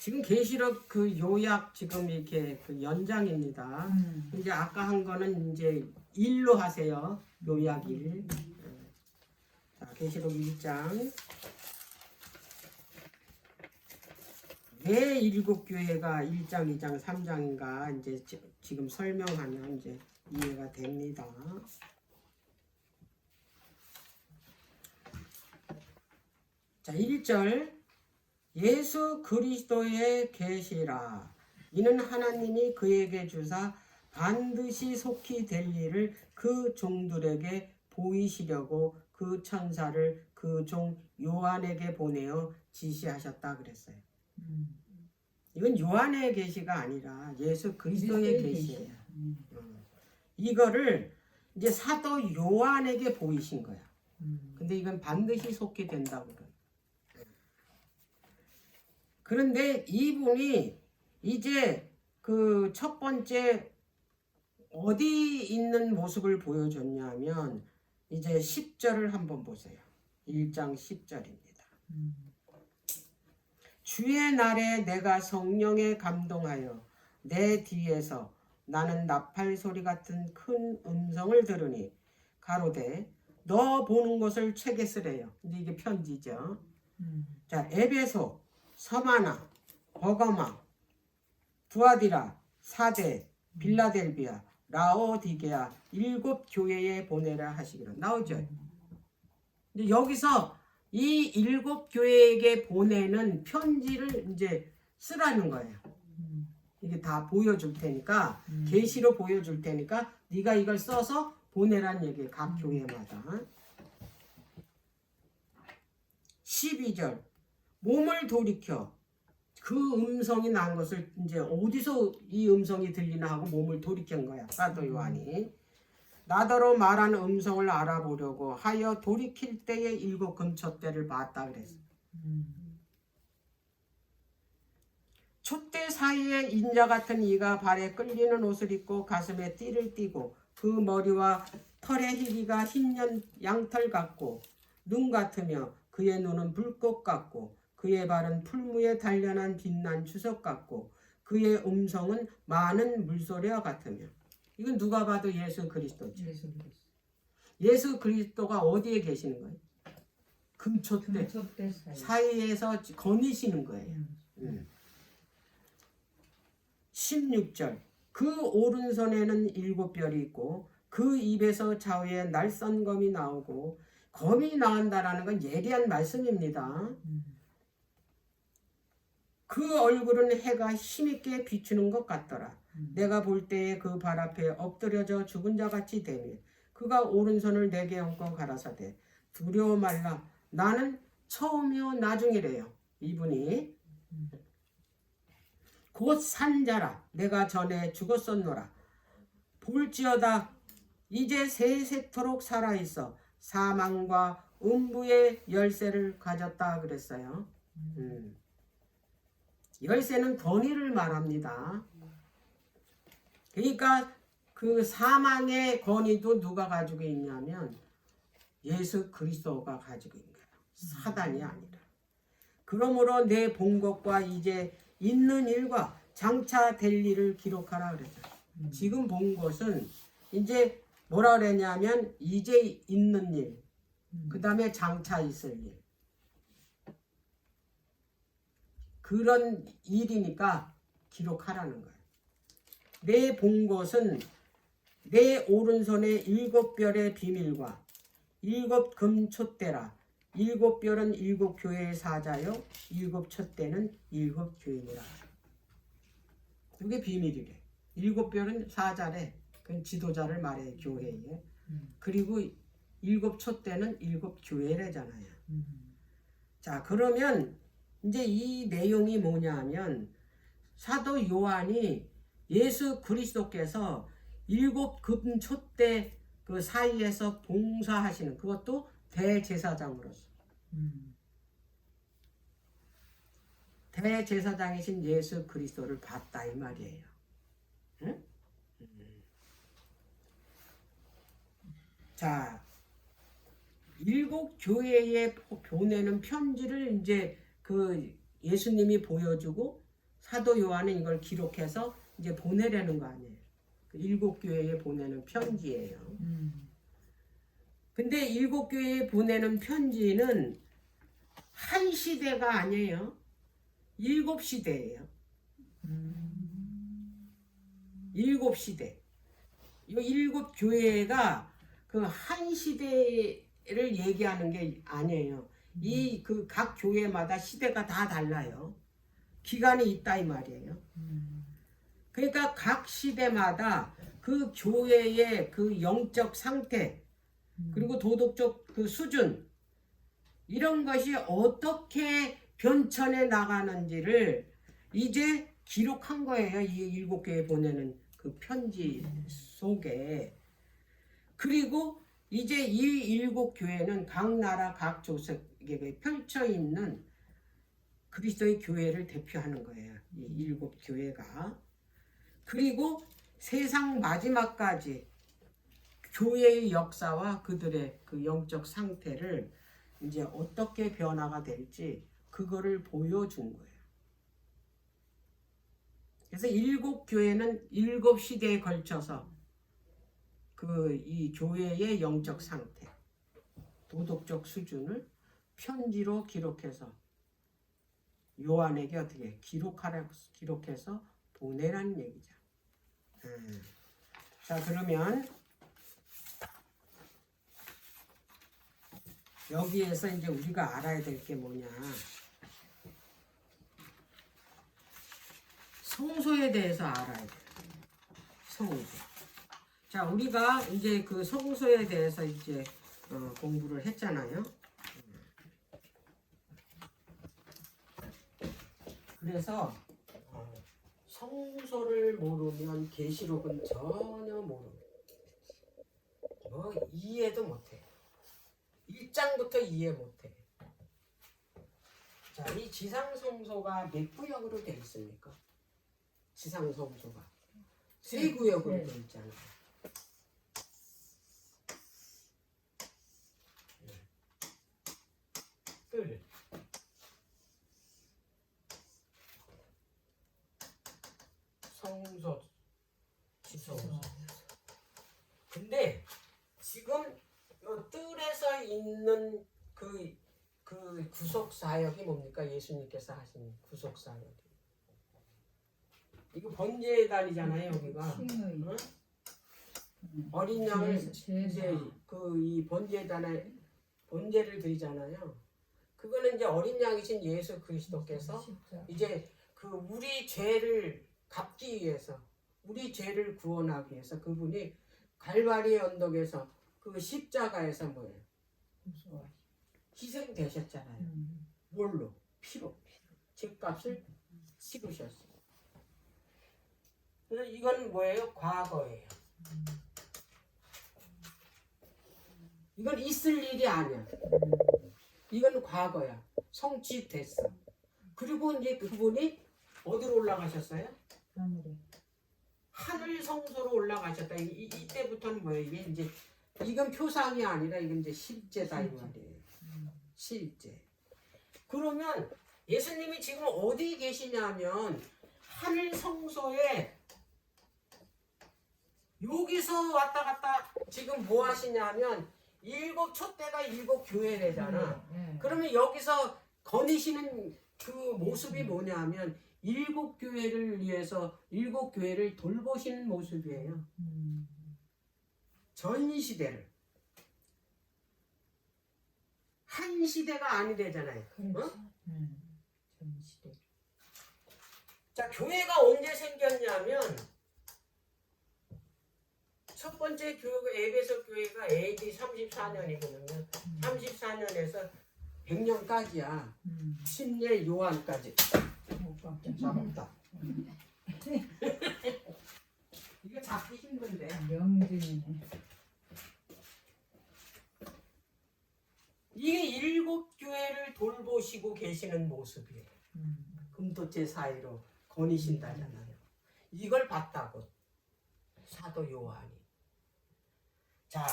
지금 계시록 그 요약 지금 이렇게 그 연장입니다. 이제 아까 한 거는 이제 일로 하세요. 요약 일. 자, 계시록 1장. 왜 일곱 교회가 1장, 2장, 3장인가 이제 지금 설명하면 이제 이해가 됩니다. 자, 1절. 예수 그리스도의 계시라. 이는 하나님이 그에게 주사 반드시 속히 될 일을 그 종들에게 보이시려고 그 천사를 그 종 요한에게 보내어 지시하셨다 그랬어요. 이건 요한의 계시가 아니라 예수 그리스도의 계시예요. 이거를 이제 사도 요한에게 보이신 거야. 근데 이건 반드시 속히 된다고 그래. 그런데 이분이 이제 그 첫 번째 어디 있는 모습을 보여줬냐면 이제 10절을 한번 보세요. 1장 10절입니다. 주의 날에 내가 성령에 감동하여 내 뒤에서 나는 나팔 소리 같은 큰 음성을 들으니 가로되 너 보는 것을 책에 쓰래요. 이제 이게 편지죠. 자, 에베소, 서마나, 버가마, 두아디라, 사데, 빌라델비아, 라오디게아 7 교회에 보내라 하시기로 나오죠. 근데 여기서 이 7 교회에게 보내는 편지를 이제 쓰라는 거예요. 이게 다 보여줄 테니까 계시로 보여줄 테니까 네가 이걸 써서 보내란 얘기예요. 각 교회마다. 12절. 몸을 돌이켜. 그 음성이 난 것을 이제 어디서 이 음성이 들리나 하고 몸을 돌이킨 거야. 사도 요한이. 나더러 말한 음성을 알아보려고 하여 돌이킬 때에 7 금촛대를 봤다 그랬어. 촛대 사이에 인자 같은 이가 발에 끌리는 옷을 입고 가슴에 띠를 띠고 그 머리와 털의 희기가 흰 양털 같고 눈 같으며 그의 눈은 불꽃 같고 그의 발은 풀무에 단련한 빛난 주석 같고 그의 음성은 많은 물소리와 같으며. 이건 누가 봐도 예수 그리스도죠. 예수 그리스도가 어디에 계시는 거예요? 금촛대 사이에서 거니시는 거예요. 16절. 그 오른손에는 7 별이 있고 그 입에서 좌우에 날선 검이 나오고 검이 나온다라는 건 예리한 말씀입니다. 그 얼굴은 해가 힘있게 비추는 것 같더라. 내가 볼 때에 그 발 앞에 엎드려져 죽은 자같이 되며 그가 오른손을 내게 얹고 가라사대 두려워 말라 나는 처음이요 나중이래요. 이분이 곧 산자라 내가 전에 죽었었노라. 볼지어다 이제 세세토록 살아있어 사망과 음부의 열쇠를 가졌다 그랬어요. 열쇠는 권위를 말합니다. 그러니까 그 사망의 권위도 누가 가지고 있냐면 예수 그리스도가 가지고 있는 거예요. 사단이 아니라. 그러므로 내 본 것과 이제 있는 일과 장차 될 일을 기록하라 그랬어요. 지금 본 것은 이제 뭐라 그랬냐면 이제 있는 일, 그 다음에 장차 있을 일. 그런 일이니까 기록하라는 거예요. 내 본 것은 내 오른손에 7 별의 비밀과 7 금촛대라. 7 별은 7 교회의 사자요 7 촛대는 7 교회니라. 그게 비밀이래. 7 별은 사자래. 그건 지도자를 말해 교회에. 그리고 7 촛대는 7 교회래잖아요. 자, 그러면 이제 이 내용이 뭐냐 하면 사도 요한이 예수 그리스도께서 7 금촛대 그 사이에서 봉사하시는 그것도 대제사장으로서 대제사장이신 예수 그리스도를 봤다 이 말이에요. 응? 자, 7 교회에 보내는 편지를 이제 그 예수님이 보여주고 사도 요한은 이걸 기록해서 이제 보내려는 거 아니에요. 그 7교회에 보내는 편지예요. 근데 7교회에 보내는 편지는 한 시대가 아니에요. 7시대예요. 7시대. 이 7교회가 그 한 시대를 얘기하는 게 아니에요. 이 그 각 교회마다 시대가 다 달라요. 기간이 있다 이 말이에요. 그러니까 각 시대마다 그 교회의 그 영적 상태 그리고 도덕적 그 수준 이런 것이 어떻게 변천해 나가는지를 이제 기록한 거예요. 이 7교회 보내는 그 편지 속에. 그리고 이제 이 7교회는 각 나라 각 족속에 펼쳐 있는 그리스도의 교회를 대표하는 거예요. 이 7교회가. 그리고 세상 마지막까지 교회의 역사와 그들의 그 영적 상태를 이제 어떻게 변화가 될지 그거를 보여준 거예요. 그래서 7교회는 7시대에 걸쳐서 그 이 교회의 영적 상태, 도덕적 수준을 편지로 기록해서 요한에게 어떻게 기록해서 보내라는 얘기죠. 자, 그러면 여기에서 이제 우리가 알아야 될 게 뭐냐? 성소에 대해서 알아야 돼요. 성소. 자, 우리가 이제 그 성소에 대해서 이제 공부를 했잖아요. 그래서 성소를 모르면 계시록은 전혀 모릅니다. 뭐 이해도 못해. 1장부터 이해 못해. 자, 이 지상성소가 몇 구역으로 되어 있습니까? 지상성소가 세 구역으로 되어 있잖아요. 뜰, 성소, 지성소. 근데 지금 이 뜰에서 있는 그 구속사역이 뭡니까? 예수님께서 하신 구속사역이. 이거 번제의 달이잖아요, 여기가. 응? 어린 양을 이제 그 이 번제의 달에 번제를 드리잖아요. 그거는 이제 어린 양이신 예수 그리스도께서 이제 그 우리 죄를 갚기 위해서, 우리 죄를 구원하기 위해서 그분이 갈바리 언덕에서 그 십자가에서 뭐예요? 희생되셨잖아요. 뭘로? 피로. 죄값을 치르셨어요. 그래서 이건 뭐예요? 과거예요. 이건 있을 일이 아니야. 이건 과거야. 성취됐어. 그리고 이제 그분이 어디로 올라가셨어요? 하늘에. 하늘 성소로 올라가셨다. 이때부터는 뭐예요? 이게 이제 이건 표상이 아니라 이건 이제 실제다 이 말이에요. 실제. 그러면 예수님이 지금 어디 계시냐면 하늘 성소에 여기서 왔다 갔다 지금 뭐 하시냐면 7 촛대가 7교회래잖아. 그러면 여기서 거니시는 그 모습이 뭐냐면 7교회를 위해서 7교회를 돌보시는 모습이에요. 전 시대를. 한 시대가 아니래잖아요. 어? 전 시대. 자, 교회가 언제 생겼냐면 첫 번째 교회가 에베소 교회가 AD 34년이거든요. 34년에서 100년까지야. 침례 요한까지. 잡았다. 이거 잡기 힘든데. 명중이네. 이게 7교회를 돌보시고 계시는 모습이에요. 금도체 사이로 거니신다잖아요. 이걸 봤다고 사도 요한이. 자,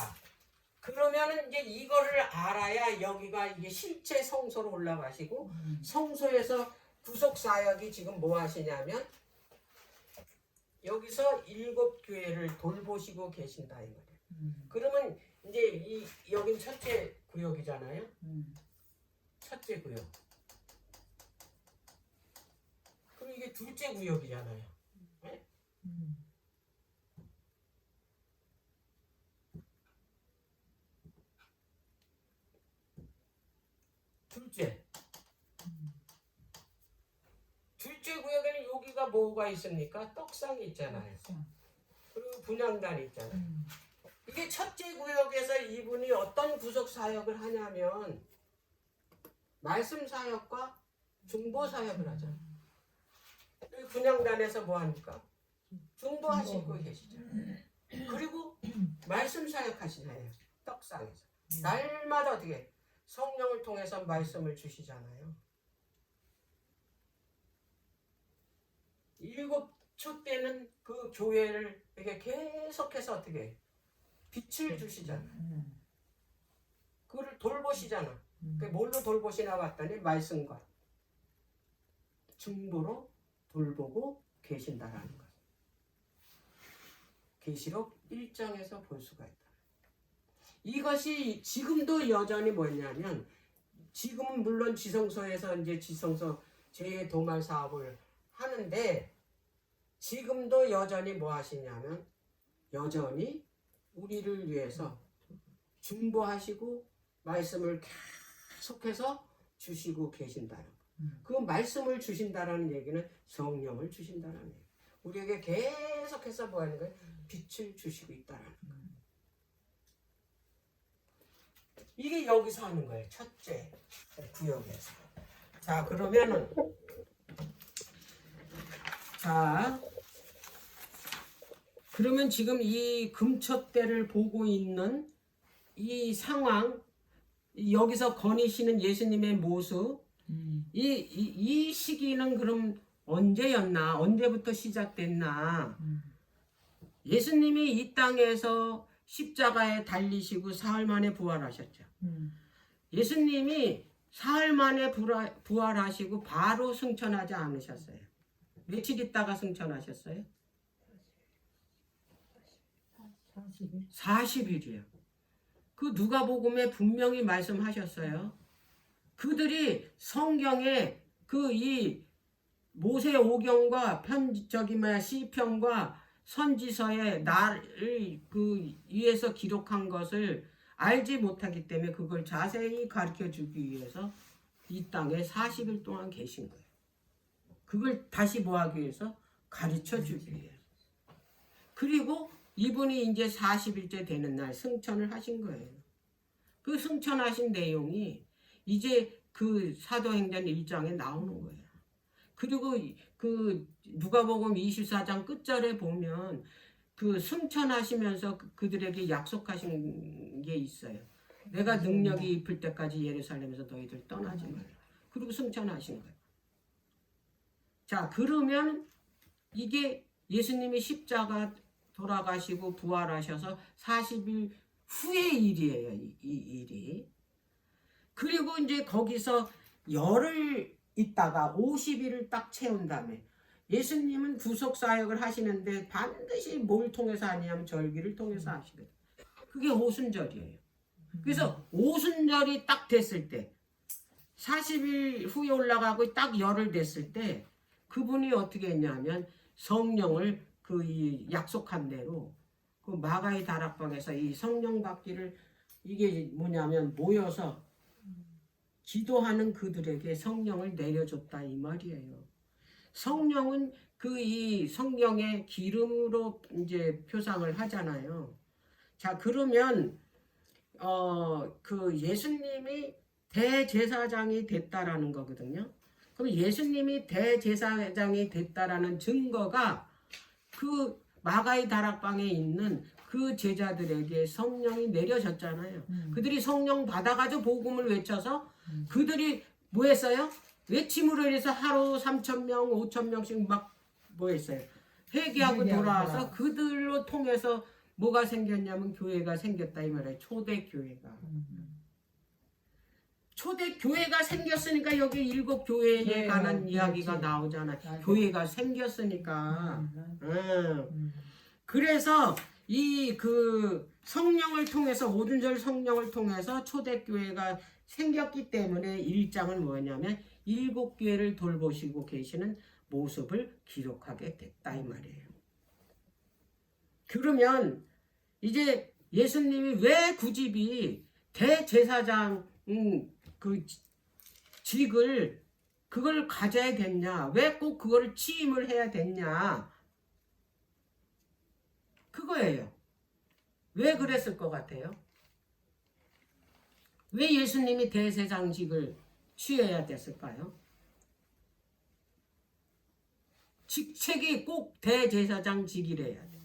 그러면은 이제 이거를 알아야 여기가 이게 실제 성소로 올라가시고 성소에서 구속사역이 지금 뭐 하시냐면 여기서 7교회를 돌보시고 계신다 이 말이에요. 그러면 이제 여긴 첫째 구역이잖아요. 첫째 구역. 그럼 이게 둘째 구역이잖아요. 네? 둘째. 둘째 구역에는 여기가 뭐가 있습니까? 떡상이 있잖아요. 그리고 분향단이 있잖아요. 이게 첫째 구역에서 이분이 어떤 구속 사역을 하냐면 말씀 사역과 중보 사역을 하잖아요. 그리고 분향단에서 뭐 합니까? 중보하시고 계시잖아요. 그리고 말씀 사역 하시잖아요. 떡상에서 날마다 어떻게 성령을 통해서 말씀을 주시잖아요. 7초 때는 그 교회를 이렇게 계속해서 어떻게 빛을 주시잖아요. 그걸 돌보시잖아. 그게 뭘로 돌보시나 봤더니 말씀과 중보로 돌보고 계신다라는 거예요. 계시록 1장에서 볼 수가 있다. 이것이 지금도 여전히 뭐냐면 지금은 물론 지성소에서 이제 지성소 재도말 사업을 하는데 지금도 여전히 뭐 하시냐면 여전히 우리를 위해서 중보하시고 말씀을 계속해서 주시고 계신다는 거. 그 말씀을 주신다라는 얘기는 성령을 주신다는 얘기. 우리에게 계속해서 뭐 하는 거예요? 빛을 주시고 있다라는 거. 이게 여기서 하는 거예요. 첫째 구역에서. 자, 그러면은 그러면 지금 이 금첫 때를 보고 있는 이 상황, 여기서 거니시는 예수님의 모습, 이 시기는 그럼 언제였나? 언제부터 시작됐나? 예수님이 이 땅에서 십자가에 달리시고 사흘 만에 부활하셨죠. 예수님이 사흘 만에 부활하시고 바로 승천하지 않으셨어요. 며칠 있다가 승천하셨어요? 40일이요. 그 누가복음에 분명히 말씀하셨어요. 그들이 성경에 그 이 모세오경과 시편과 선지서에 나를 그 위에서 기록한 것을 알지 못하기 때문에 그걸 자세히 가르쳐 주기 위해서 이 땅에 40일 동안 계신 거예요. 그걸 다시 뭐 하기 위해서? 가르쳐 주기 위해서. 그리고 이분이 이제 40일째 되는 날 승천을 하신 거예요. 그 승천하신 내용이 이제 그 사도행전 1장에 나오는 거예요. 그리고 그 누가복음 24장 끝절에 보면 그 승천하시면서 그들에게 약속하신 게 있어요. 내가 능력이 입을 때까지 예루살렘에서 너희들 떠나지 말라. 그리고 승천하신 거예요. 자, 그러면 이게 예수님이 십자가 돌아가시고 부활하셔서 40일 후의 일이에요. 이 일이. 그리고 이제 거기서 열흘 있다가 50일을 딱 채운 다음에 예수님은 구속사역을 하시는데 반드시 뭘 통해서 하냐면 절기를 통해서 하시거든요. 그게 오순절이에요. 그래서 오순절이 딱 됐을 때 40일 후에 올라가고 딱 열흘 됐을 때 그분이 어떻게 했냐면 성령을 그 이 약속한 대로 그 마가의 다락방에서 이 성령 받기를 이게 뭐냐면 모여서 기도하는 그들에게 성령을 내려줬다 이 말이에요. 성령은 그 이 성령의 기름으로 이제 표상을 하잖아요. 자, 그러면 그 예수님이 대제사장이 됐다라는 거거든요. 그럼 예수님이 대제사장이 됐다라는 증거가 그 마가의 다락방에 있는 그 제자들에게 성령이 내려졌잖아요. 그들이 성령 받아가지고 복음을 외쳐서 그들이 뭐 했어요? 외침으로 해서 하루 3,000명, 5,000명씩 막 뭐 했어요? 회개하고 돌아와서 그들로 통해서 뭐가 생겼냐면 교회가 생겼다 이 말이에요. 초대 교회가. 초대 교회가 생겼으니까 여기 일곱 교회에 네, 관한 그렇지. 이야기가 나오잖아요. 맞아. 교회가 생겼으니까. 응. 음. 그래서 이 그 성령을 통해서 오순절 성령을 통해서 초대교회가 생겼기 때문에 1장은 뭐냐면 일곱 교회를 돌보시고 계시는 모습을 기록하게 됐다 이 말이에요. 그러면 이제 예수님이 왜 굳이 대제사장 그 직을 그걸 가져야 됐냐? 왜 꼭 그거를 취임을 해야 됐냐? 그거예요. 왜 그랬을 것 같아요? 왜 예수님이 대제사장직을 취해야 됐을까요? 직책이 꼭 대제사장직이래야 돼.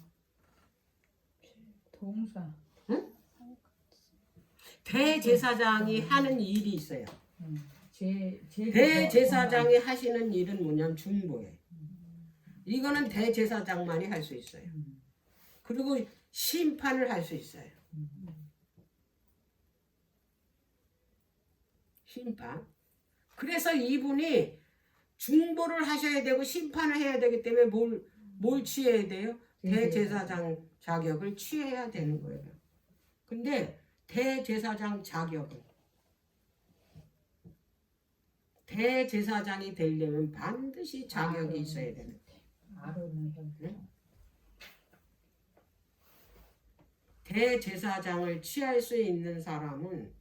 동사. 응? 대제사장이 하는 일이 있어요. 대제사장이 하시는 일은 뭐냐면 중보예요. 이거는 대제사장만이 할 수 있어요. 그리고 심판을 할 수 있어요. 심판. 그래서 이분이 중보를 하셔야 되고 심판을 해야 되기 때문에 뭘 취해야 돼요? 대제사장 자격을 취해야 되는 거예요. 근데 대제사장 자격은 대제사장이 되려면 반드시 자격이 있어야 되는 거예요. 아론은 형. 대제사장을 취할 수 있는 사람은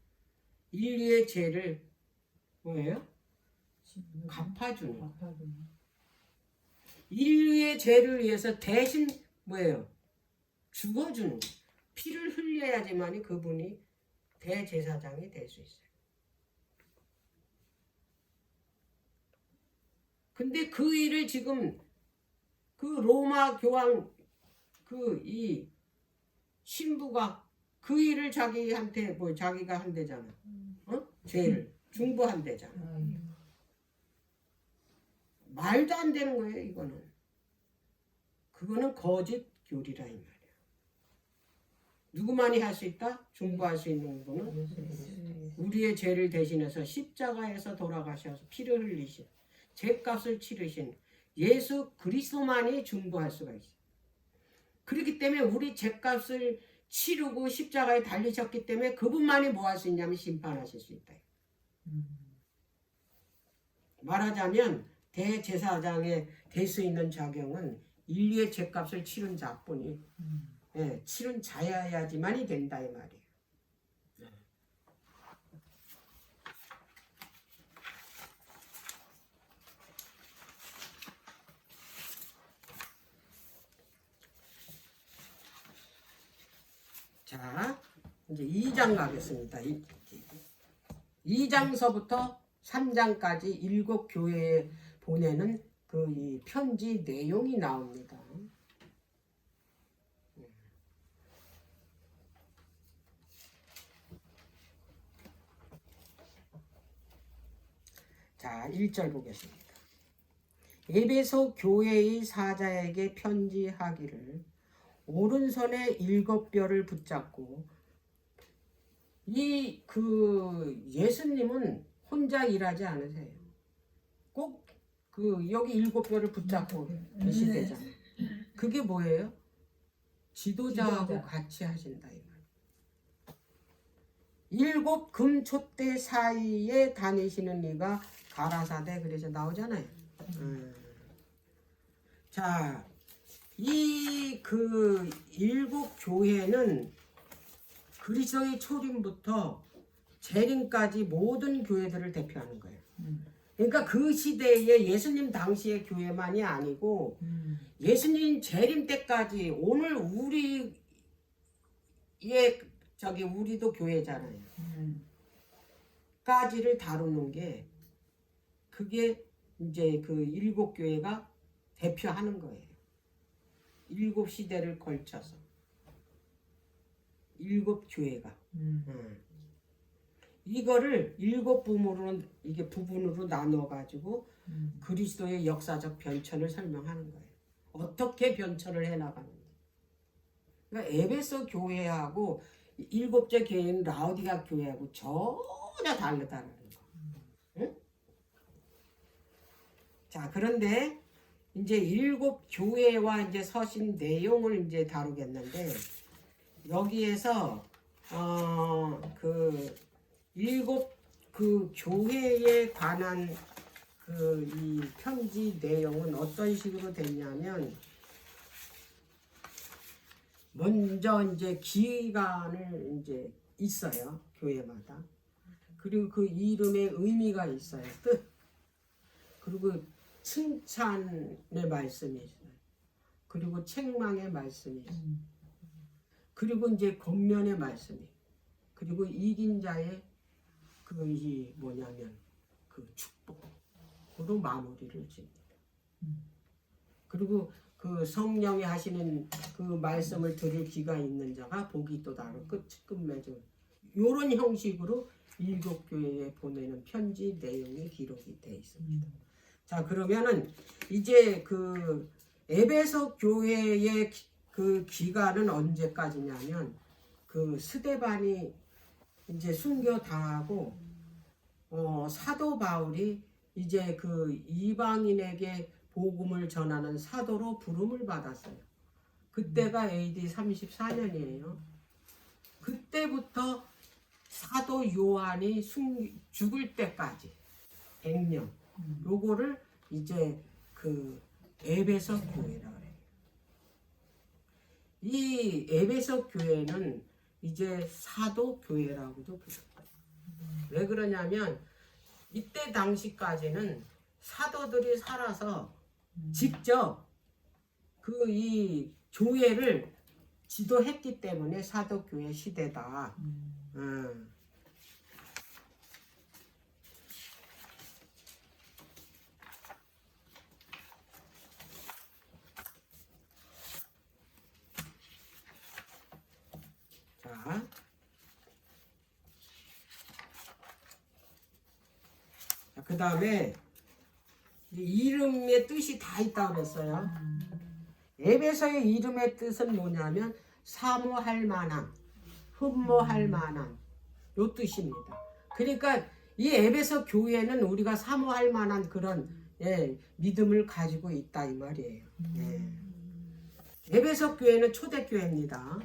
인류의 죄를 뭐예요? 갚아주는 거. 인류의 죄를 위해서 대신 뭐예요? 죽어주는 거. 피를 흘려야지만이 그분이 대제사장이 될 수 있어요. 근데 그 일을 지금 그 로마 교황 그 이 신부가 그 일을 자기한테 뭐 자기가 한대잖아. 어? 죄를 중보한대잖아. 말도 안 되는 거예요, 이거는. 그거는 거짓 교리라 이 말이야. 누구만이 할 수 있다? 중보할 수 있는 분은 우리의 죄를 대신해서 십자가에서 돌아가셔서 피를 흘리신 죄값을 치르신 예수 그리스도만이 중보할 수가 있어요. 그렇기 때문에 우리 죄값을 치르고 십자가에 달리셨기 때문에 그분만이 뭐 할 수 있냐면 심판하실 수 있다. 말하자면 대제사장에 될 수 있는 자격은 인류의 죄값을 치른 자뿐이 치른 자여야지만이 된다 이 말이에요. 자, 이제 2장 가겠습니다. 2장서부터 3장까지 일곱 교회에 보내는 그 이 편지 내용이 나옵니다. 자, 1절 보겠습니다. 에베소 교회의 사자에게 편지하기를 오른손에 일곱 뼈를 붙잡고 이 그 예수님은 혼자 일하지 않으세요. 꼭 그 여기 일곱 뼈를 붙잡고 계시대잖아요. 그게 뭐예요? 지도자하고 같이 하신다 이 말. 일곱 금촛대 사이에 다니시는 이가 가라사대 그래서 나오잖아요. 자, 이 그 일곱 교회는 그리스도의 초림부터 재림까지 모든 교회들을 대표하는 거예요. 그러니까 그 시대에 예수님 당시의 교회만이 아니고 예수님 재림 때까지 오늘 우리의 우리도 교회잖아요. 까지를 다루는 게 그게 이제 그 일곱 교회가 대표하는 거예요. 일곱 시대를 걸쳐서 일곱 교회가 이거를 일곱 부분으로 나눠 가지고 그리스도의 역사적 변천을 설명하는 거예요. 어떻게 변천을 해 나가는지. 그러니까 에베소 교회하고 일곱째 교회는 라오디가 교회하고 전혀 다르다는 거예요. 자, 그런데 이제 일곱 교회와 이제 서신 내용을 이제 다루겠는데 여기에서 그 일곱 그 교회에 관한 그 이 편지 내용은 어떤 식으로 됐냐면 먼저 이제 기간을 이제 있어요. 교회마다. 그리고 그 이름에 의미가 있어요. 뜻. 그리고 칭찬의 말씀이 있어요. 그리고 책망의 말씀이 있어요. 그리고 이제 겉면의 말씀이. 그리고 이긴 자의 그 이 뭐냐면 그 축복으로 마무리를 짓니다. 그리고 그 성령이 하시는 그 말씀을 들을 귀가 있는 자가 복이 있도다로 끝맺음 요런 형식으로 일곱 교회에 보내는 편지 내용이 기록이 되어 있습니다. 자, 그러면은 이제 그 에베소 교회의 그 기간은 언제까지냐면 그 스데반이 이제 순교 당하고 사도 바울이 이제 그 이방인에게 복음을 전하는 사도로 부름을 받았어요. 그때가 AD 34년이에요. 그때부터 사도 요한이 죽을 때까지 100년 요거를 이제 그 에베소 교회라 그래요. 이 에베소 교회는 이제 사도 교회라고도 불러요. 왜 그러냐면 이때 당시까지는 사도들이 살아서 직접 그 이 교회를 지도했기 때문에 사도교회 시대다. 자, 그 다음에 이름의 뜻이 다 있다고 그랬어요. 에베소의 이름의 뜻은 뭐냐면 사모할 만한, 흠모할 만한 요 뜻입니다. 그러니까 이 에베소 교회는 우리가 사모할 만한 그런 믿음을 가지고 있다 이 말이에요. 에베소 교회는 초대교회입니다.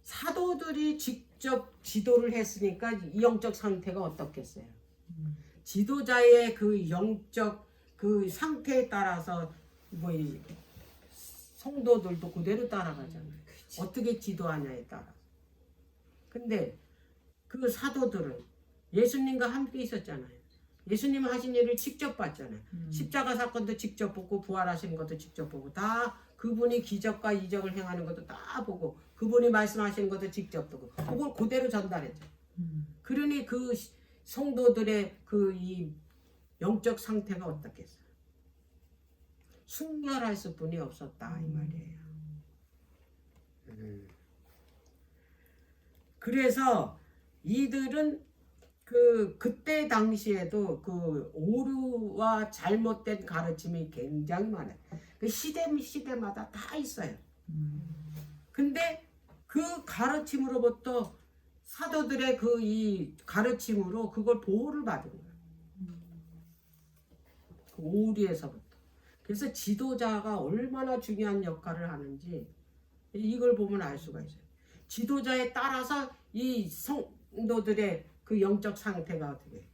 사도들이 직접 지도를 했으니까 이 영적 상태가 어떻겠어요? 지도자의 그 영적 그 상태에 따라서 뭐 성도들도 그대로 따라가잖아요. 어떻게 지도하냐에 따라. 근데 그 사도들은 예수님과 함께 있었잖아요. 예수님 하신 일을 직접 봤잖아요. 십자가 사건도 직접 보고 부활하시는 것도 직접 보고 다 그분이 기적과 이적을 행하는 것도 다 보고 그분이 말씀하시는 것도 직접 보고 그걸 그대로 전달했죠. 그러니 그 성도들의 그 이 영적 상태가 어떻겠어요? 순결했을 뿐이 없었다 이 말이에요. 그래서 이들은 그때 당시에도 그 오류와 잘못된 가르침이 굉장히 많아요. 그 시대마다 다 있어요. 근데 그 가르침으로부터 사도들의 그 이 가르침으로 그걸 보호를 받은 거예요. 그 오류에서부터. 그래서 지도자가 얼마나 중요한 역할을 하는지 이걸 보면 알 수가 있어요. 지도자에 따라서 이 성도들의 그 영적 상태가 어떻게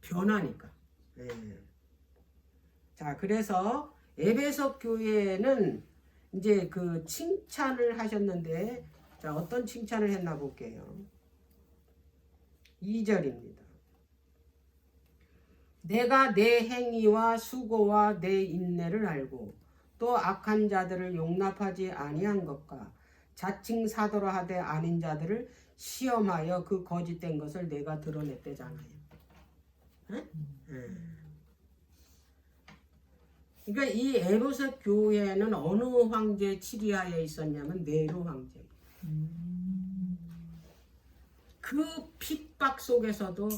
변하니까. 자, 그래서 에베소 교회는 이제 그 칭찬을 하셨는데, 자, 어떤 칭찬을 했나 볼게요. 2절입니다. 내가 내 행위와 수고와 내 인내를 알고 또 악한 자들을 용납하지 아니한 것과 자칭 사도라 하되 아닌 자들을 시험하여 그 거짓된 것을 내가 드러냈대잖아요. 그러니까 이 에베소 교회는 어느 황제 치리하에 있었냐면 네로 황제. 그 핍박 속에서도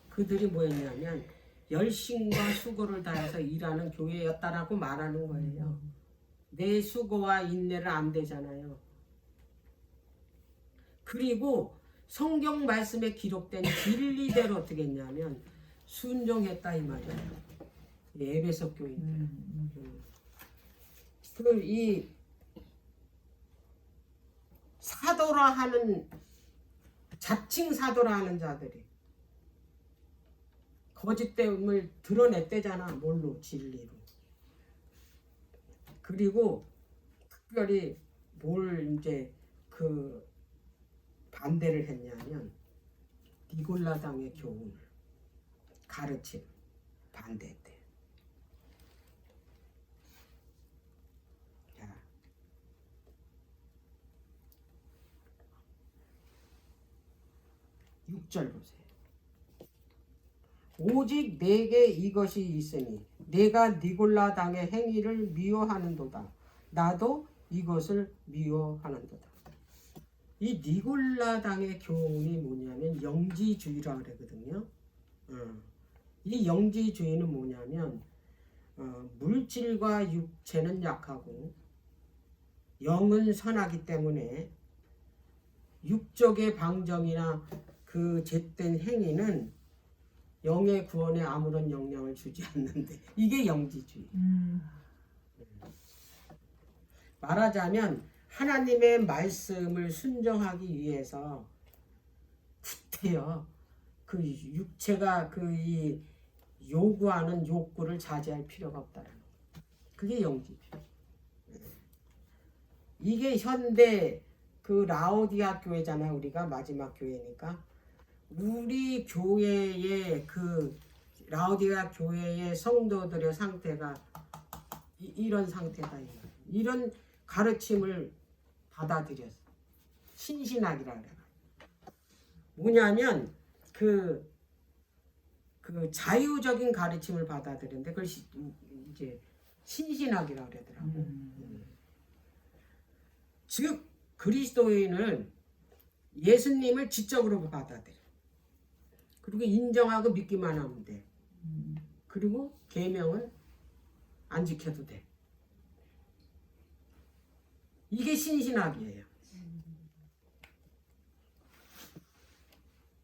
그들이 뭐였냐면 열심과 수고를 다해서 일하는 교회였다라고 말하는 거예요. 내 수고와 인내를 안 되잖아요. 그리고 성경 말씀에 기록된 진리대로 어떻게 했냐면 순종했다 이 말이야. 에베소 교인들. 이 사도라 하는 자칭 사도라 하는 자들이 거짓됨을 드러냈대잖아. 뭘로? 진리로. 그리고 특별히 뭘 이제 그 반대를 했냐면 니골라당의 교훈을 가르침 반대했대. 자, 6절 보세요. 오직 내게 이것이 있으니 내가 니골라당의 행위를 미워하는도다. 나도 이것을 미워하는도다. 이 니골라당의 교훈이 뭐냐면 영지주의라 그러거든요. 이 영지주의는 뭐냐면 물질과 육체는 약하고 영은 선하기 때문에 육적의 방정이나 그 잿된 행위는 영의 구원에 아무런 영향을 주지 않는데 이게 영지주의. 말하자면 하나님의 말씀을 순종하기 위해서 구태여 그 육체가 이 요구하는 욕구를 자제할 필요가 없다는 거. 그게 영지주의. 이게 현대 그 라오디아 교회잖아. 우리가 마지막 교회니까 우리 교회의 그 라오디아 교회의 성도들의 상태가 이런 상태다. 이런 가르침을 받아들였어. 신신학이라 그래. 뭐냐면 그 자유적인 가르침을 받아들였는데 그걸 이제 신신학이라 그러더라고. 즉 그리스도인은 예수님을 지적으로 받아들여. 그리고 인정하고 믿기만 하면 돼. 그리고 계명은 안 지켜도 돼. 이게 신신학이에요.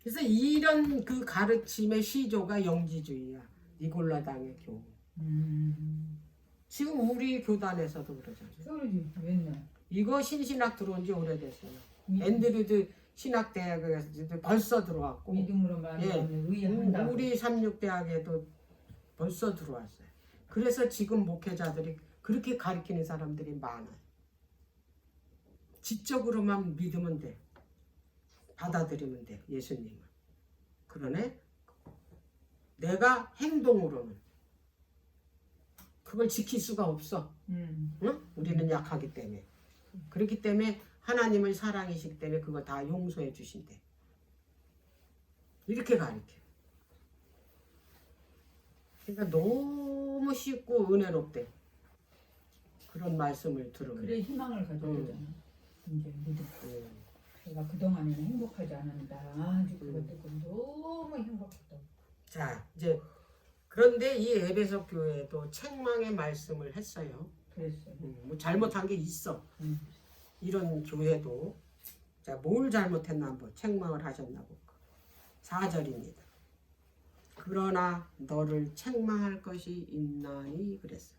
그래서 이런 그 가르침의 시조가 영지주의야. 니골라당의 교훈. 지금 우리 교단에서도 그러잖아요. 그러지 맨날. 이거 신신학 들어온 지 오래됐어요. 앤드류드 신학대학에서 벌써 들어왔고 믿음으로 말하면 의한다고. 우리 삼육대학에도 벌써 들어왔어요. 그래서 지금 목회자들이 그렇게 가르치는 사람들이 많아요. 지적으로만 믿으면 돼. 받아들이면 돼. 예수님을. 그러네 내가 행동으로는 그걸 지킬 수가 없어. 응? 우리는 약하기 때문에. 그렇기 때문에 하나님은 사랑이시기 때문에 그거 다 용서해 주신대. 이렇게 가르쳐. 그러니까 너무 쉽고 은혜롭대. 그런 말씀을 들으면. 그래 희망을 가져오잖아. 이제 믿음. 내가 그동안에는 행복하지 않았다. 아주 그것 때문에 너무 행복했다. 자 이제 그런데 이 에베소 교회도 책망의 말씀을 했어요. 그랬어. 뭐 잘못한 게 있어. 이런 교회도 자 뭘 잘못했나 한번 책망을 하셨나 볼까. 4절입니다. 그러나 너를 책망할 것이 있나니 그랬어.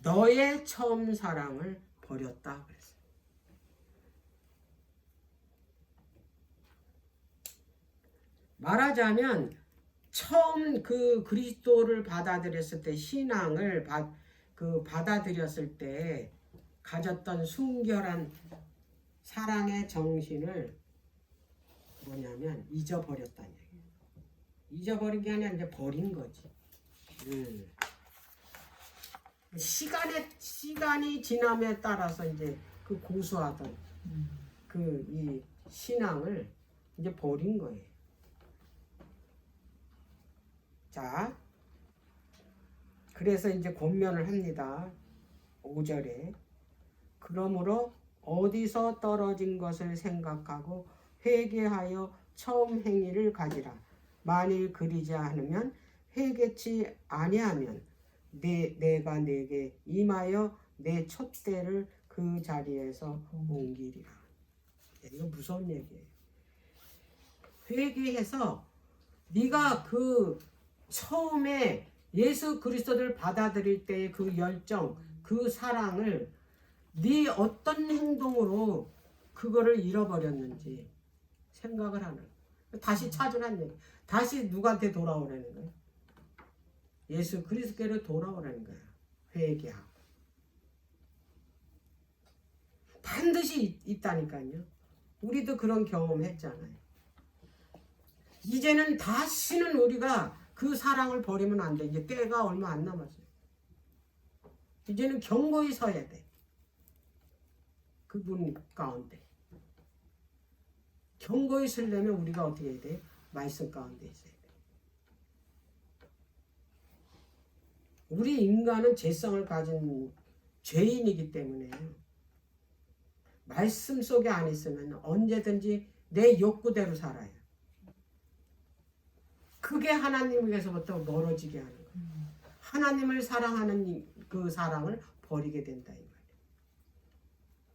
너의 처음 사랑을 버렸다 그랬어. 말하자면 처음 그 그리스도를 받아들였을 때 신앙을 받아들였을 때 가졌던 순결한 사랑의 정신을 뭐냐면 잊어버렸다는 얘기예요. 잊어버린 게 아니라 이제 버린 거지. 시간이 지남에 따라서 이제 그 고수하던 그 이 신앙을 이제 버린 거예요. 자, 그래서 이제 권면을 합니다. 5절에 그러므로 어디서 떨어진 것을 생각하고 회개하여 처음 행위를 가지라. 만일 그리지 않으면 회개치 아니하면 내가 내게 임하여 내 촛대를 그 자리에서 옮기리라. 이거 무서운 얘기예요. 회개해서 네가 그 처음에 예수 그리스도를 받아들일 때의 그 열정, 그 사랑을 네 어떤 행동으로 그거를 잃어버렸는지 생각을 하는 거예요. 다시 찾으라는 얘기. 다시 누구한테 돌아오라는 거예요. 예수 그리스도께로 돌아오라는 거예요. 회개하고. 반드시 있다니까요. 우리도 그런 경험했잖아요. 이제는 다시는 우리가 그 사랑을 버리면 안 돼. 이제 때가 얼마 안 남았어요. 이제는 견고히 서야 돼. 그분 가운데. 견고히 서려면 우리가 어떻게 해야 돼? 말씀 가운데 있어야 돼. 우리 인간은 죄성을 가진 죄인이기 때문에 말씀 속에 안 있으면 언제든지 내 욕구대로 살아요. 그게 하나님께서부터 멀어지게 하는 거예요. 하나님을 사랑하는 그 사랑을 버리게 된다 이 말이에요.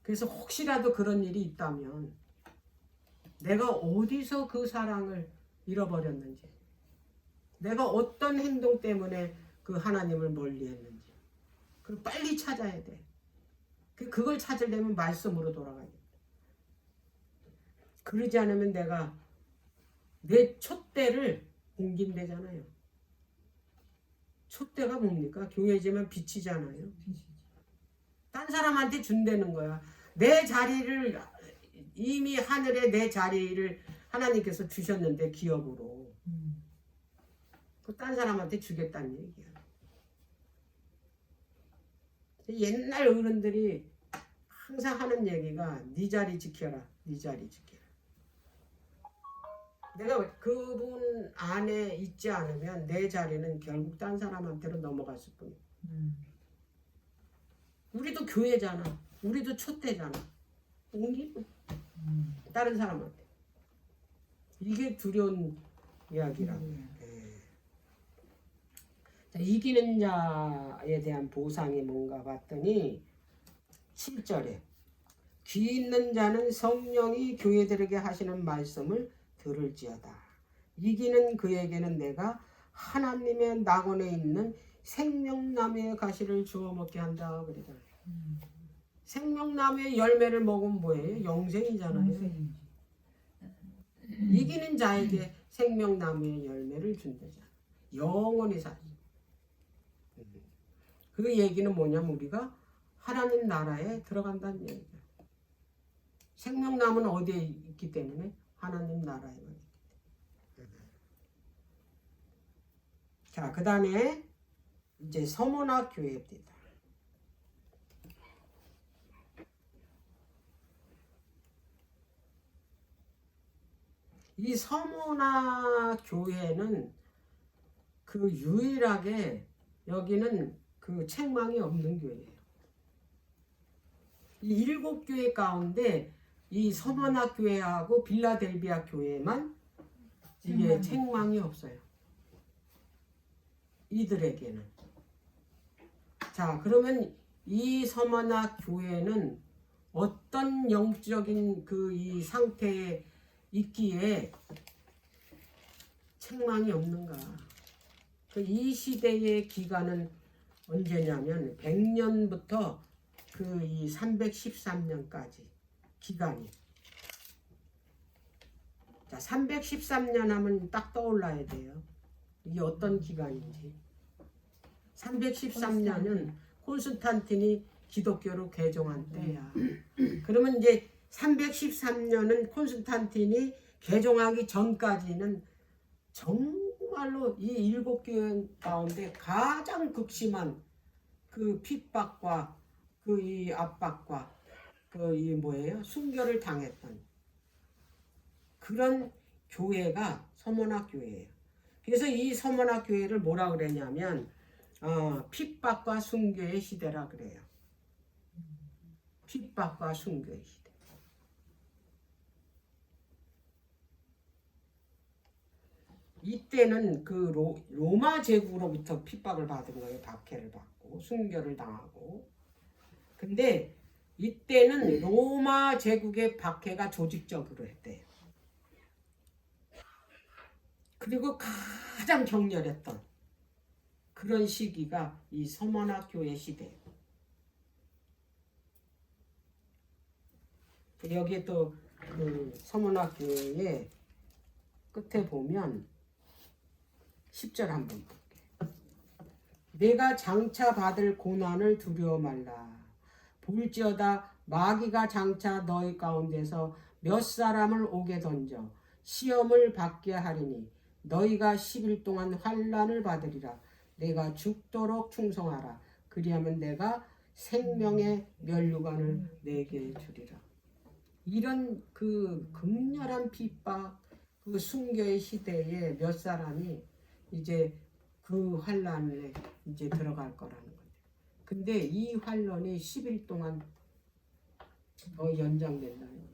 그래서 혹시라도 그런 일이 있다면 내가 어디서 그 사랑을 잃어버렸는지, 내가 어떤 행동 때문에 그 하나님을 멀리했는지, 그걸 빨리 찾아야 돼. 그걸 찾으려면 말씀으로 돌아가야 돼. 그러지 않으면 내가 내 촛대를 옮긴대잖아요. 촛대가 뭡니까? 교회지만 빛이잖아요. 딴 사람한테 준다는 거야. 내 자리를 이미 하늘에 내 자리를 하나님께서 주셨는데 기업으로 그 딴 사람한테 주겠다는 얘기야. 옛날 어른들이 항상 하는 얘기가 네 자리 지켜라, 네 자리 지켜라. 내가 그분 안에 있지 않으면 내 자리는 결국 딴 사람한테로 넘어갔을 뿐이야. 우리도 교회잖아. 우리도 촛대잖아. 옮기고 다른 사람한테. 이게 두려운 이야기라고요. 자, 이기는 자에 대한 보상이 뭔가 봤더니 7절에 귀 있는 자는 성령이 교회들에게 하시는 말씀을 들을지어다. 이기는 그에게는 내가 하나님의 낙원에 있는 생명나무의 가시를 주워 먹게 한다 그러잖아요. 생명나무의 열매를 먹으면 뭐예요? 영생이잖아요. 이기는 자에게 생명나무의 열매를 준다잖아. 영원히 살지. 그 얘기는 뭐냐면 우리가 하나님 나라에 들어간다는 얘기죠. 생명나무는 어디에 있기 때문에? 하나님 나라에 있기 때문에. 자, 그 다음에 이제 서문화 교회입니다. 이 서문화 교회는 그 유일하게 여기는 그 책망이 없는 교회예요. 이 7교회 가운데 이 서문화 교회하고 빌라델비아 교회만 이게 책망이 없어요. 이들에게는. 자, 그러면 이 서문화 교회는 어떤 영적인 그 이 상태에 있기에 책망이 없는가? 이 시대의 기간은 언제냐면 100년부터 그 이 313년까지 기간이. 자, 313년 하면 딱 떠올라야 돼요. 이게 어떤 기간인지. 313년은 콘스탄틴이 기독교로 개종한 때야. 그러면 이제 313년은 콘스탄틴이 개종하기 전까지는 정말로 이 7교회 가운데 가장 극심한 그 핍박과 그 이 압박과 그 이 뭐예요? 순교를 당했던 그런 교회가 서문화 교회예요. 그래서 이 서문화 교회를 뭐라 그러냐면 핍박과 순교의 시대라 그래요. 핍박과 순교의 시대. 이때는 그 로마 제국으로부터 핍박을 받은 거예요. 박해를 받고 순교를 당하고. 근데 이때는 로마 제국의 박해가 조직적으로 했대요. 그리고 가장 격렬했던 그런 시기가 이 서머나 교회 시대예요. 여기에 또 그 서머나 교회의 끝에 보면 10절 한번 볼게요. 내가 장차 받을 고난을 두려워 말라. 볼지어다 마귀가 장차 너희 가운데서 몇 사람을 오게 던져 시험을 받게 하리니 너희가 10일 동안 환난을 받으리라. 내가 죽도록 충성하라. 그리하면 내가 생명의 면류관을 내게 주리라. 이런 그 극렬한 핍박, 그 순교의 시대에 몇 사람이 이제 그 환난에 이제 들어갈 거라는 거예요. 근데 이 환란이 10일 동안 더 연장된다는 거예요.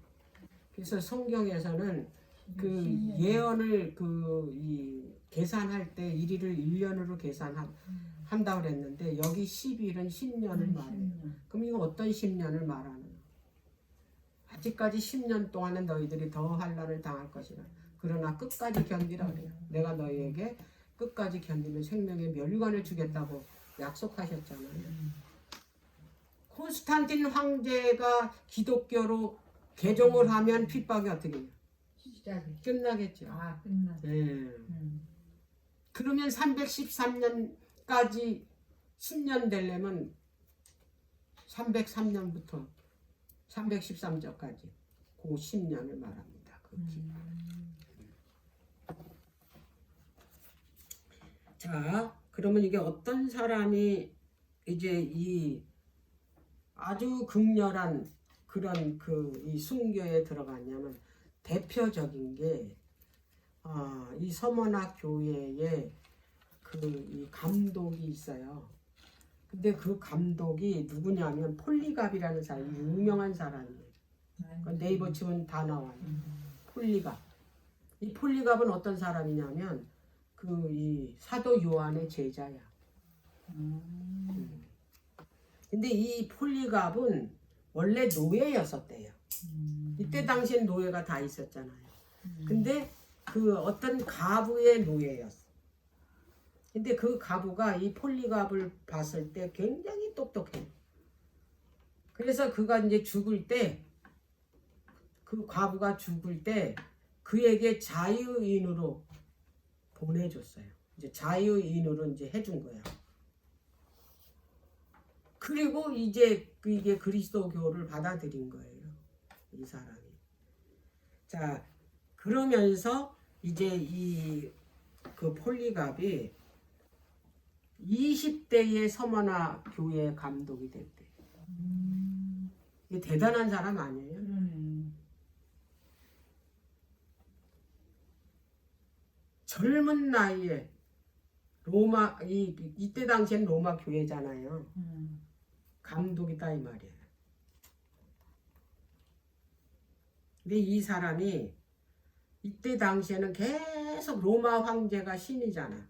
그래서 성경에서는 그 예언을 이 계산할 때 일일을 1년으로 계산한다고 그랬는데 여기 10일은 10년을 말해요. 그럼 이거 어떤 10년을 말하는 거예요? 아직까지 10년 동안은 너희들이 더 환난을 당할 것이라. 그러나 끝까지 견디라 그래요. 내가 너희에게 끝까지 견디면 생명의 면류관을 주겠다고 약속하셨잖아요. 콘스탄틴 황제가 기독교로 개종을 하면 핍박이 어떻게 해요? 끝나겠죠. 아, 끝나. 네. 그러면 313년까지 10년 되려면 303년부터 313절까지 그 10년을 말합니다. 그 기간. 자, 그러면 이게 어떤 사람이 이제 이 아주 극렬한 그런 이 순교에 들어갔냐면 대표적인 게 이 서머나 교회에 이 감독이 있어요. 근데 그 감독이 누구냐면 폴리갑이라는 사람이 유명한 사람이에요. 네이버 치면 다 나와요. 폴리갑. 이 폴리갑은 어떤 사람이냐면 이 사도 요한의 제자야. 근데 이 폴리갑은 원래 노예였었대요. 이때 당시엔 노예가 다 있었잖아요. 근데 그 어떤 가부의 노예였어. 근데 그 가부가 이 폴리갑을 봤을 때 굉장히 똑똑해. 그래서 그가 이제 죽을 때, 그 과부가 죽을 때 그에게 자유인으로 보내줬어요. 이제 자유인으로 이제 해준 거야. 그리고 이제 이게 그리스도교를 받아들인 거예요. 이 사람이. 자, 그러면서 이제 그 폴리갑이 20대의 서머나 교회 감독이 됐대. 이게 대단한 사람 아니에요? 젊은 나이에 로마 이때 당시엔 로마 교회잖아요. 감독이다 이 말이에요. 근데 이 사람이 이때 당시에는 계속 로마 황제가 신이잖아.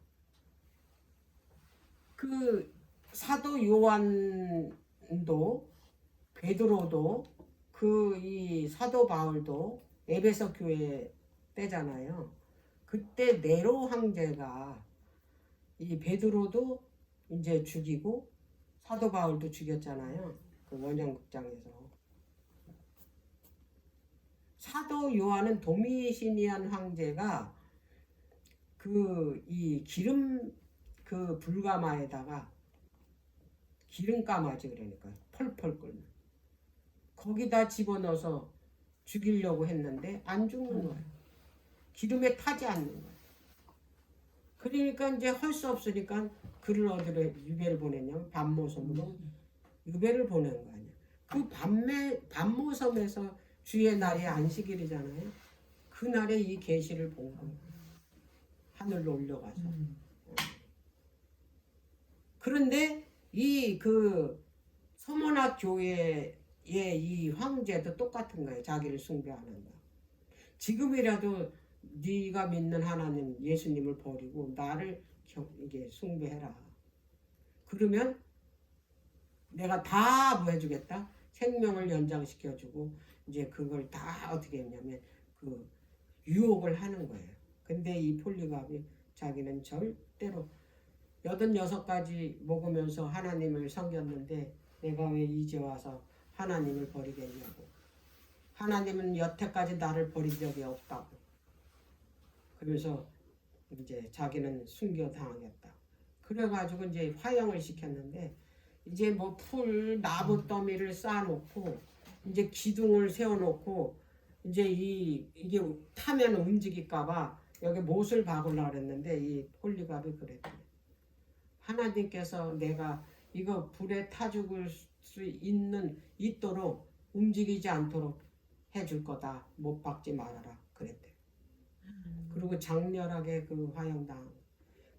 그 사도 요한도 베드로도 이 사도 바울도 에베소 교회 때잖아요. 그때 네로 황제가 이 베드로도 이제 죽이고 사도 바울도 죽였잖아요. 그 원형극장에서. 사도 요한은 도미시니안 황제가 이 기름 불가마에다가 기름 까마지 그러니까 펄펄 끓는 거기다 집어넣어서 죽이려고 했는데 안 죽는 거예요. 기름에 타지 않는 거예요. 그러니까 이제 할 수 없으니까 그를 어디로 유배를 보냈냐면 반모섬으로 유배를 보낸 거 아니야. 그 반모섬에서 주의 날이 안식일이잖아요. 그날에 이 계시를 본 거예요. 하늘로 올려가서. 그런데 서머나 교회의 이 황제도 똑같은 거예요. 자기를 숭배 안 한다. 지금이라도 네가 믿는 하나님 예수님을 버리고 나를 이게 숭배해라. 그러면 내가 다 뭐 해주겠다? 생명을 연장시켜주고 이제 그걸 다 어떻게 했냐면 그 유혹을 하는 거예요. 근데 이 폴리갑이 자기는 절대로 86가지 먹으면서 하나님을 섬겼는데 내가 왜 이제 와서 하나님을 버리겠냐고. 하나님은 여태까지 나를 버린 적이 없다고. 그러면서 이제 자기는 순교당하겠다. 그래가지고 이제 화형을 시켰는데 이제 뭐 풀 나무 더미를 쌓아놓고 이제 기둥을 세워놓고 이제 이게 타면 움직일까봐 여기 못을 박으려고 그랬는데 이 폴리갑이 그랬더니 하나님께서 내가 이거 불에 타 죽을 수 있도록 움직이지 않도록 해줄 거다. 못 박지 말아라. 그랬대. 그리고 장렬하게 그 화형당.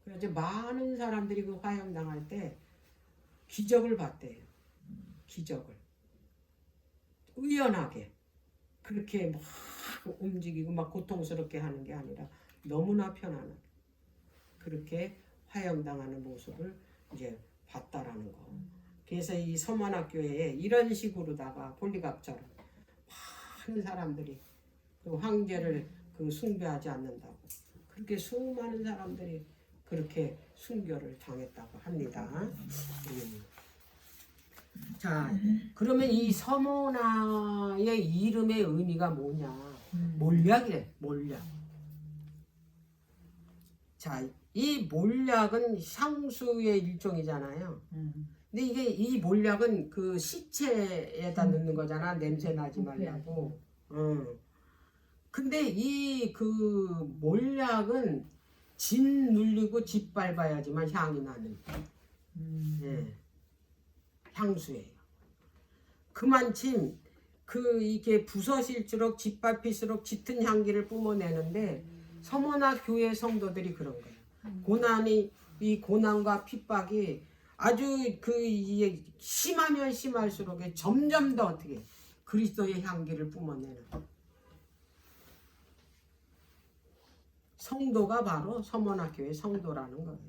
그래서 많은 사람들이 그 화형당할 때 기적을 봤대요. 기적을. 의연하게. 그렇게 막 움직이고 막 고통스럽게 하는 게 아니라 너무나 편안하게. 그렇게 화형당하는 모습을 이제 봤다라는 거. 그래서 이 서문학교에 이런 식으로다가 폴리갑처럼 많은 사람들이 그 황제를 그 숭배하지 않는다고. 그렇게 수많은 사람들이 그렇게 순교를 당했다고 합니다. 자, 그러면 이 서문화의 이름의 의미가 뭐냐? 몰약이래, 몰약. 자, 이 몰약은 향수의 일종이잖아요. 근데 이게 이 몰약은 그 시체에다 넣는 거잖아. 냄새 나지 말라고. 근데 이 그 몰약은 진 눌리고 짓밟아야지만 향이 나는 예, 향수예요. 그만큼 그 이게 부서질수록 짓밟힐수록 짙은 향기를 뿜어내는데 서문화 교회 성도들이 그런 거예요. 이 고난과 핍박이 아주 그 이게 심하면 심할수록 점점 더 어떻게 그리스도의 향기를 뿜어내는 성도가 바로 서문화 교회 성도라는 거예요.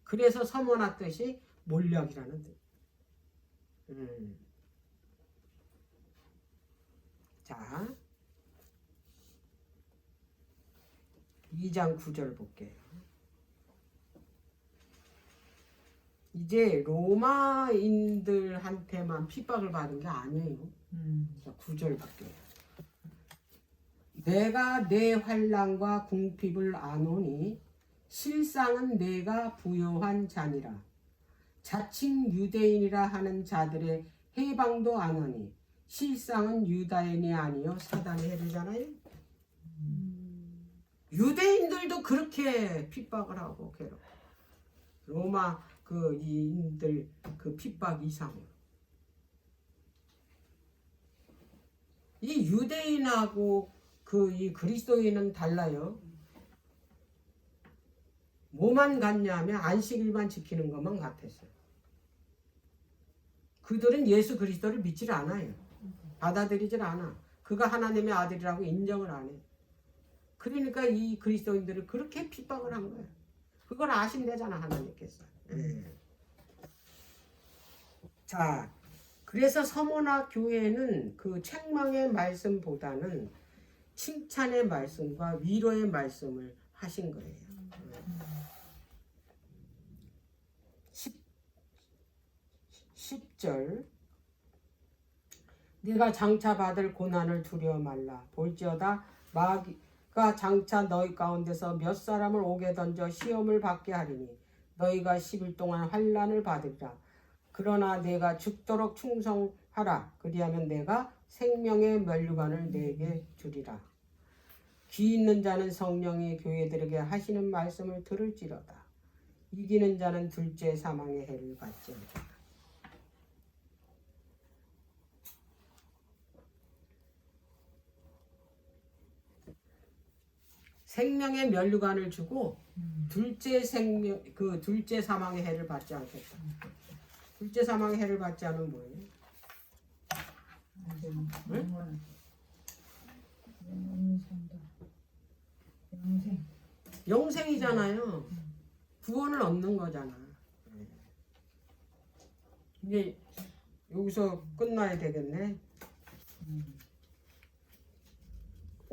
그래서 서문화 뜻이 몰약이라는 뜻. 자, 2장 9절 볼게요. 이제 로마인들한테만 핍박을 받은 게 아니에요. 9절 볼게요. 내가 내 환난과 궁핍을 아노니 실상은 내가 부요한 자니라. 자칭 유대인이라 하는 자들의 해방도 아노니 실상은 유다인이 아니요 사단의 해르잖아요. 유대인들도 그렇게 핍박을 하고 괴롭고 로마 그 인들 그 핍박 이상으로 이 유대인하고 그 이 그리스도인은 달라요. 뭐만 같냐면 안식일만 지키는 것만 같았어요. 그들은 예수 그리스도를 믿질 않아요. 받아들이질 않아. 그가 하나님의 아들이라고 인정을 안 해. 그러니까 이 그리스도인들을 그렇게 핍박을 한 거예요. 그걸 아신대잖아 하나님께서. 자, 그래서 서문화 교회는 그 책망의 말씀보다는 칭찬의 말씀과 위로의 말씀을 하신 거예요. 10절 네가 장차 받을 고난을 두려워 말라. 볼지어다 마귀가 장차 너희 가운데서 몇 사람을 옥에 던져 시험을 받게 하리니 너희가 10일 동안 환난을 받으리라. 그러나 내가 죽도록 충성하라. 그리하면 내가 생명의 면류관을 내게 주리라. 귀 있는 자는 성령이 교회들에게 하시는 말씀을 들을지로다. 이기는 자는 둘째 사망의 해를 받지어다. 생명의 면류관을 주고 둘째 사망의 해를 받지 않겠다. 둘째 사망의 해를 받지 않으면 뭐예요? 응? 영생이잖아요. 구원을 얻는 거잖아. 이제 여기서 끝나야 되겠네. 음.